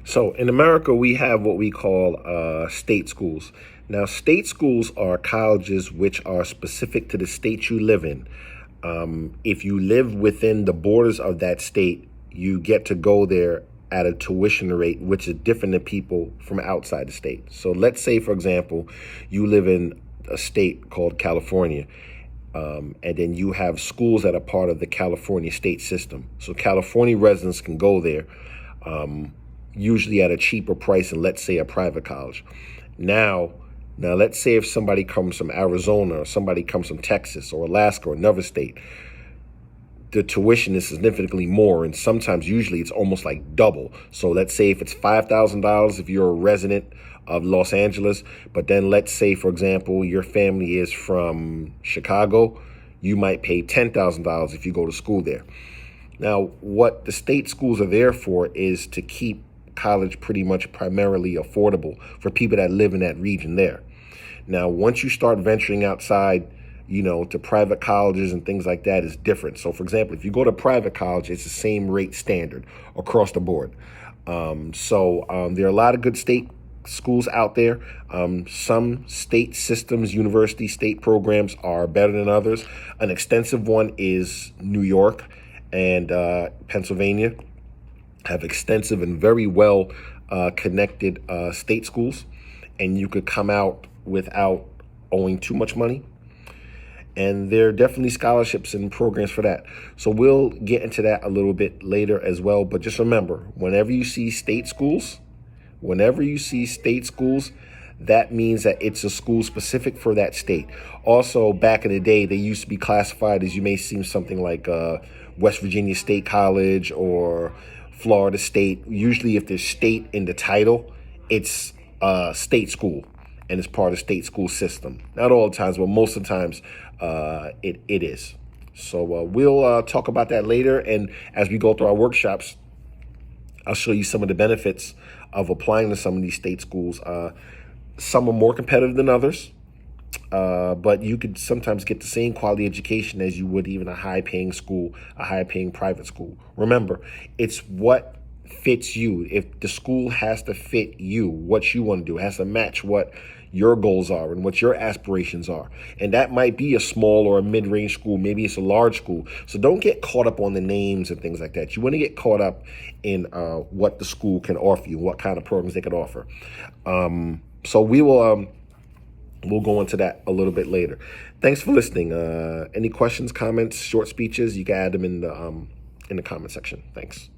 So in America, we have what we call state schools. Now, state schools are colleges which are specific to the state you live in. If you live within the borders of that state, you get to go there at a tuition rate which is different than people from outside the state. So let's say, for example, you live in a state called California, and then you have schools that are part of the California state system. So California residents can go there, usually at a cheaper price than, let's say, a private college. Now, let's say if somebody comes from Arizona or somebody comes from Texas or Alaska or another state, the tuition is significantly more, and sometimes, usually, it's almost like double. So let's say if it's $5,000 if you're a resident of Los Angeles, but then let's say, for example, your family is from Chicago, you might pay $10,000 if you go to school there. Now, what the state schools are there for is to keep college pretty much primarily affordable for people that live in that region there. Now, once you start venturing outside, to private colleges and things like that is different. So, for example, if you go to private college, it's the same rate standard across the board. There are a lot of good state schools out there. Some state systems, university state programs are better than others. An extensive one is New York and Pennsylvania have extensive and very well connected state schools, and you could come out without owing too much money. And there are definitely scholarships and programs for that. So we'll get into that a little bit later as well. But just remember, whenever you see state schools, that means that it's a school specific for that state. Also, back in the day, they used to be classified as, you may see something like West Virginia State College or Florida State. Usually if there's state in the title, it's a state school and it's part of the state school system. Not all the times, but most of the times it is. So we'll talk about that later. And as we go through our workshops, I'll show you some of the benefits of applying to some of these state schools. Some are more competitive than others, but you could sometimes get the same quality education as you would even a high-paying school, a high-paying private school. Remember, it's what fits you. If the school has to fit you, what you want to do, it has to match what your goals are and what your aspirations are. And that might be a small or a mid-range school. Maybe it's a large school. So don't get caught up on the names and things like that. You want to get caught up in what the school can offer you, what kind of programs they can offer. So we'll go into that a little bit later. Thanks for listening. Any questions, comments, short speeches, you can add them in the comment section. Thanks.